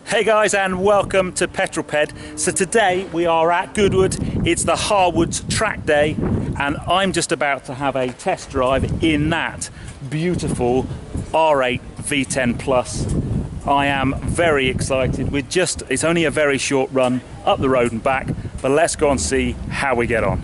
Hey guys, and welcome to Petrol Ped. So today we are at Goodwood. It's the Harwoods track day, and I'm just about to have a test drive in that beautiful R8 V10 Plus. I am very excited. It's only a very short run up the road and back, but let's go and see how we get on.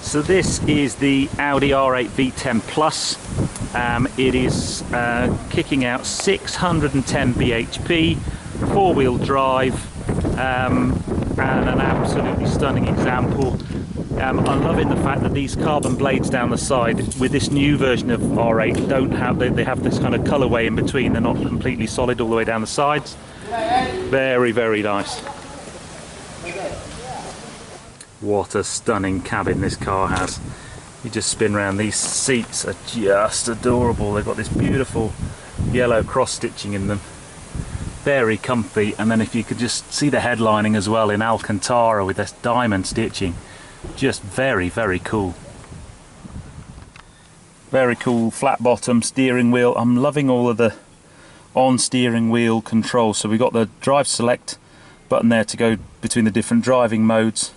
So this is the Audi R8 V10 Plus. It is kicking out 610 bhp, four-wheel drive, and an absolutely stunning example. I'm loving the fact that these carbon blades down the side with this new version of R8 they have this kind of colourway in between. They're not completely solid all the way down the sides. Very, very nice. What a stunning cabin this car has. You just spin around, these seats are just adorable. They've got this beautiful yellow cross stitching in them. Very comfy, and then if you could just see the headlining as well in Alcantara with this diamond stitching. Just very, very cool. Very cool flat bottom steering wheel. I'm loving all of the on steering wheel controls. So we've got the drive select button there to go between the different driving modes.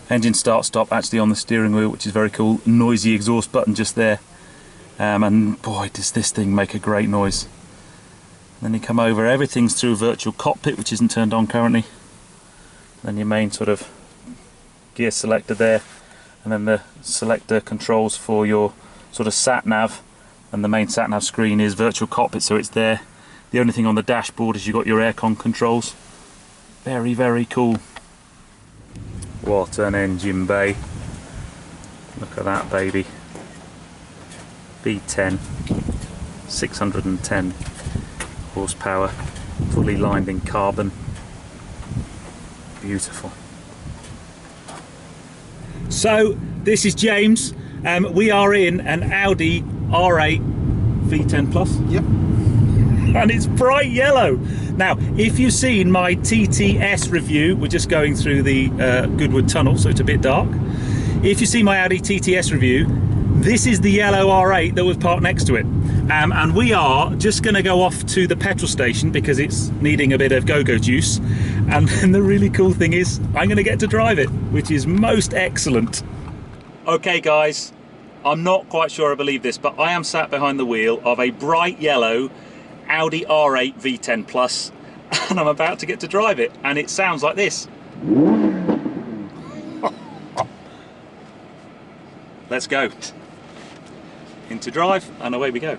Engine start stop actually on the steering wheel, which is very cool. Noisy exhaust button just there, and boy does this thing make a great noise. Then you come over, everything's through virtual cockpit, which isn't turned on currently. Then your main sort of gear selector there, and then the selector controls for your sort of sat nav, and the main sat nav screen is virtual cockpit, so it's there. The only thing on the dashboard is you've got your aircon controls. Very, very cool. What an engine bay. Look at that baby. V10, 610 horsepower, fully lined in carbon. Beautiful. So this is James. We are in an Audi R8 V10 Plus. Yep. And it's bright yellow. Now, if you've seen my TTS review, we're just going through the Goodwood tunnel, so it's a bit dark. If you see my Audi TTS review, this is the yellow R8 that was parked next to it. And we are just going to go off to the petrol station because it's needing a bit of go-go juice. And then the really cool thing is I'm going to get to drive it, which is most excellent. Okay, guys, I'm not quite sure I believe this, but I am sat behind the wheel of a bright yellow Audi R8 V10 Plus, and I'm about to get to drive it, and it sounds like this. Let's go. Into drive, and away we go.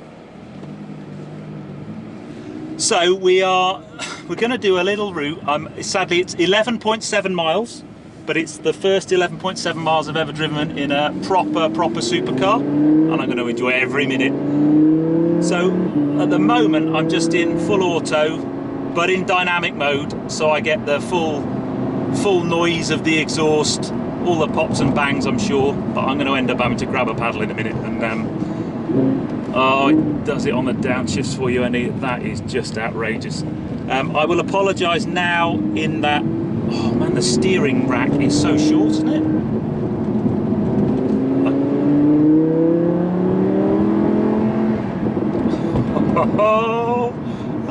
So we're going to do a little route. Sadly, it's 11.7 miles, but it's the first 11.7 miles I've ever driven in a proper supercar, and I'm going to enjoy every minute. So at the moment I'm just in full auto, but in dynamic mode, so I get the full noise of the exhaust, all the pops and bangs, I'm sure. But I'm going to end up having to grab a paddle in a minute, and oh, it does it on the downshifts for you, and that is just outrageous. I will apologise now in that, oh man, the steering rack is so short, isn't it?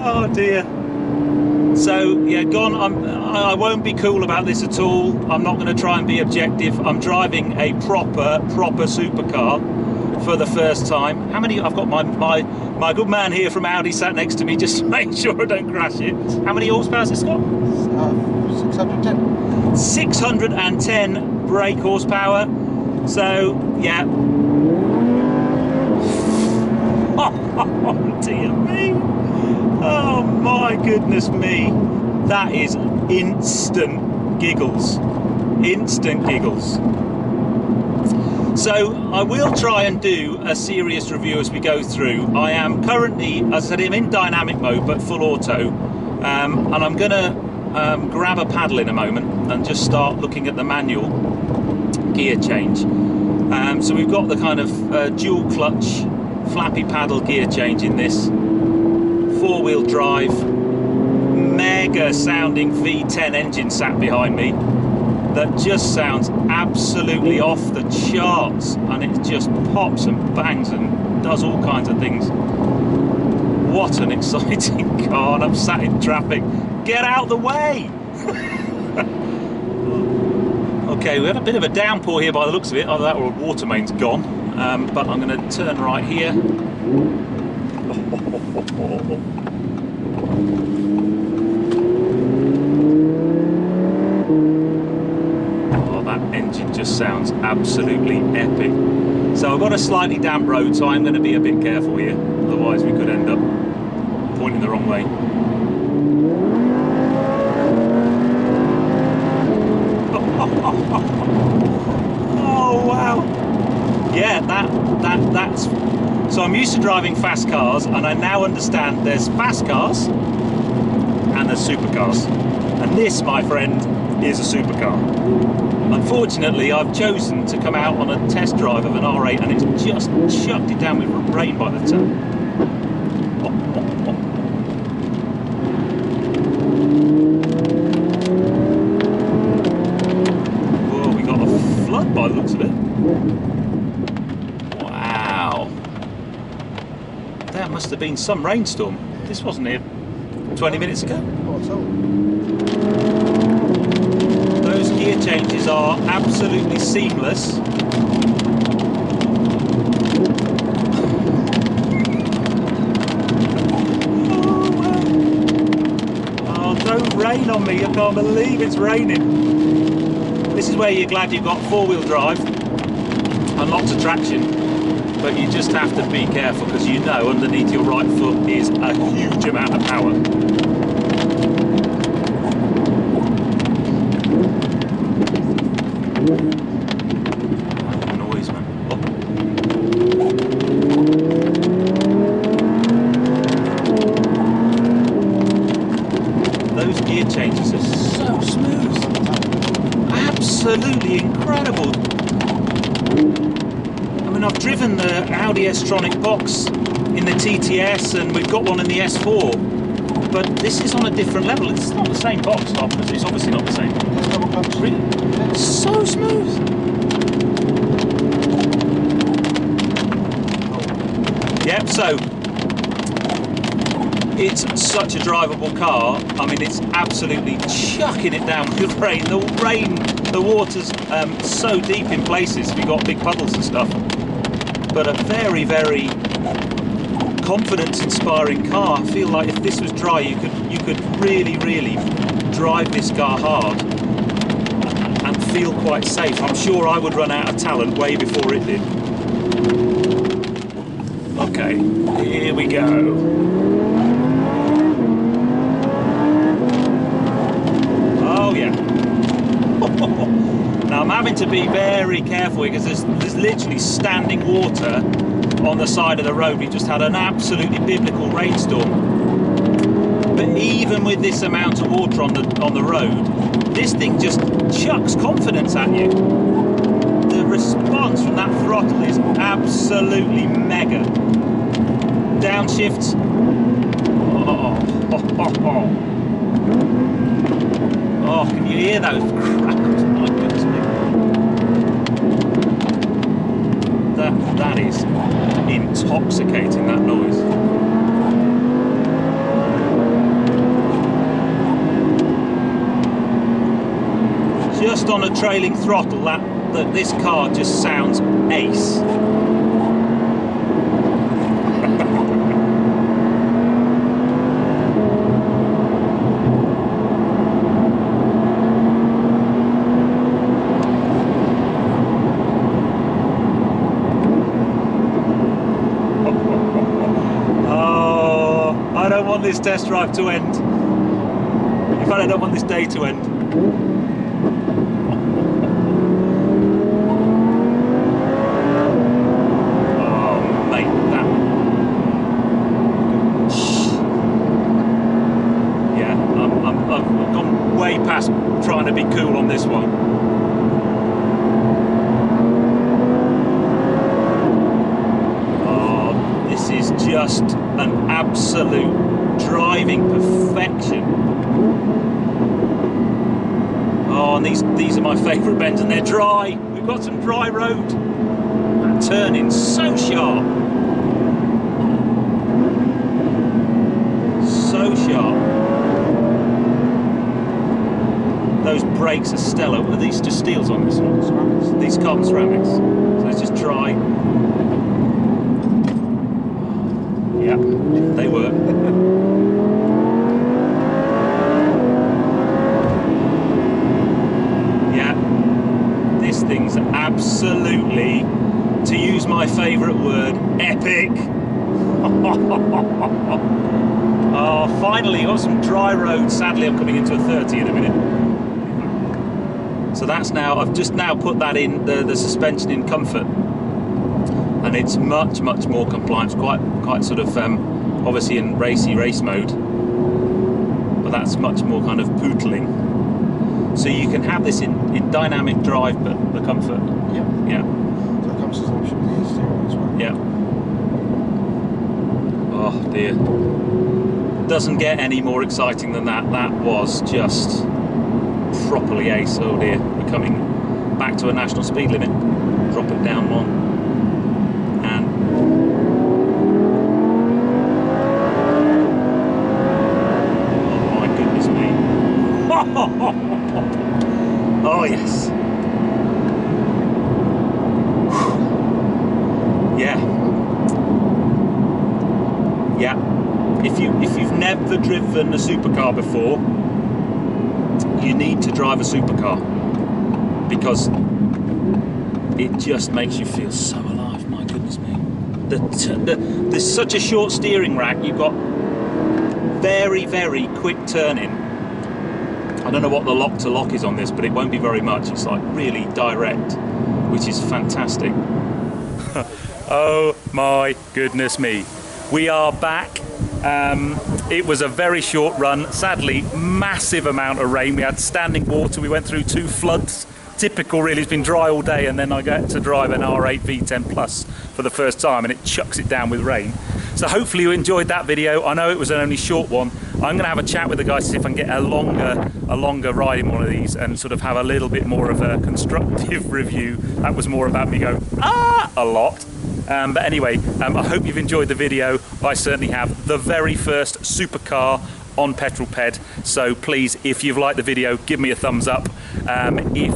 Oh dear. So yeah, I won't be cool about this at all. I'm not going to try and be objective. I'm driving a proper supercar for the first time. How many? I've got my good man here from Audi sat next to me just to make sure I don't crash it. How many horsepower has this got? 610. 610 brake horsepower. So yeah. Oh dear me. Oh my goodness me. That is instant giggles. Instant giggles. So I will try and do a serious review as we go through. I am currently, as I said, I'm in dynamic mode but full auto, and I'm going to grab a paddle in a moment and just start looking at the manual gear change. So we've got the kind of dual clutch flappy paddle gear change in this, 4-wheel drive, mega sounding V10 engine sat behind me that just sounds absolutely off the charts, and it just pops and bangs and does all kinds of things. What an exciting car, and I'm sat in traffic. Get out the way! Okay, we had a bit of a downpour here by the looks of it. Either that or a water main's gone, but I'm going to turn right here. Engine just sounds absolutely epic. So I've got a slightly damp road, so I'm going to be a bit careful here, otherwise we could end up pointing the wrong way. Oh wow. Yeah, that's so I'm used to driving fast cars, and I now understand there's fast cars and there's supercars, and this, my friend, is a supercar. Unfortunately, I've chosen to come out on a test drive of an R8, and it's just chucked it down with rain by the time. Whoa, we got a flood by the looks of it. Wow. That must have been some rainstorm. This wasn't here 20 minutes ago. Those gear changes are absolutely seamless. Oh, don't rain on me, I can't believe it's raining. This is where you're glad you've got 4-wheel drive and lots of traction, but you just have to be careful, because you know underneath your right foot is a huge amount of power. Noise, man. Oh. Those gear changes are so smooth. Absolutely incredible. I mean, I've driven the Audi S-tronic box in the TTS, and we've got one in the S4, but this is on a different level. It's not the same box, obviously. It's obviously not the same. Really? So smooth. Yep, so it's such a drivable car. I mean, it's absolutely chucking it down with rain. The water's so deep in places. We've got big puddles and stuff. But a very, very confidence-inspiring car. I feel like if this was dry, you could really, really drive this car hard and feel quite safe. I'm sure I would run out of talent way before it did. Okay, here we go. Oh yeah. Now I'm having to be very careful because there's literally standing water on the side of the road. We just had an absolutely biblical rainstorm. But even with this amount of water on the road, this thing just chucks confidence at you. The response from that throttle is absolutely mega. Downshift. Oh, can you hear those crackles? My goodness me. That is intoxicating, that noise. just on a trailing throttle, that this car just sounds ace. I don't want this test drive to end. In fact, I don't want this day to end. Oh, mate, that. Yeah, I've gone way past trying to be cool on this one. Oh, this is just an absolute driving perfection. Oh, and these are my favourite bends, and they're dry. We've got some dry road. That turning so sharp. So sharp. Those brakes are stellar. Are these just steels on this one? Ceramics. These carbon ceramics. So it's just dry. Yeah, they work. Yeah, this thing's absolutely, to use my favourite word, epic. Oh, finally got some dry road. Sadly, I'm coming into a 30 in a minute. So that's now, I've just now put that in, the suspension in comfort. And it's much more compliant. It's quite sort of obviously in race mode, but that's much more kind of pootling. So you can have this in dynamic drive, but the comfort. Yep. Yeah. So it comes as an option with the steering as well. Yeah. Oh dear. Doesn't get any more exciting than that. That was just properly ace. Oh dear. We're coming back to a national speed limit. Drop it down one. Oh yes. Yeah. Yeah. If you've never driven a supercar before, you need to drive a supercar, because it just makes you feel so alive. My goodness me. There's such a short steering rack. You've got very quick turning. I don't know what the lock to lock is on this, but it won't be very much. It's like really direct, which is fantastic. Oh my goodness me. We are back. It was a very short run. Sadly, massive amount of rain. We had standing water. We went through 2 floods. Typical really, it's been dry all day, and then I get to drive an R8 V10 Plus for the first time, and it chucks it down with rain. So hopefully you enjoyed that video. I know it was an only short one. I'm going to have a chat with the guys to see if I can get a longer ride in one of these and sort of have a little bit more of a constructive review. That was more about me going, a lot. But anyway, I hope you've enjoyed the video. I certainly have. The very first supercar on Petrol Ped. So please, if you've liked the video, give me a thumbs up. If you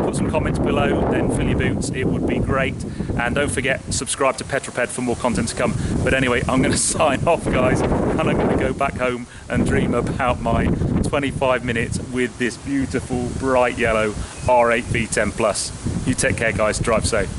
put some comments below, then fill your boots. It would be great. And don't forget, subscribe to Petrol Ped for more content to come. But anyway, I'm going to sign off, guys, and I'm going to go back home and dream about my 25 minutes with this beautiful bright yellow R8 V10 Plus. You take care, guys. Drive safe.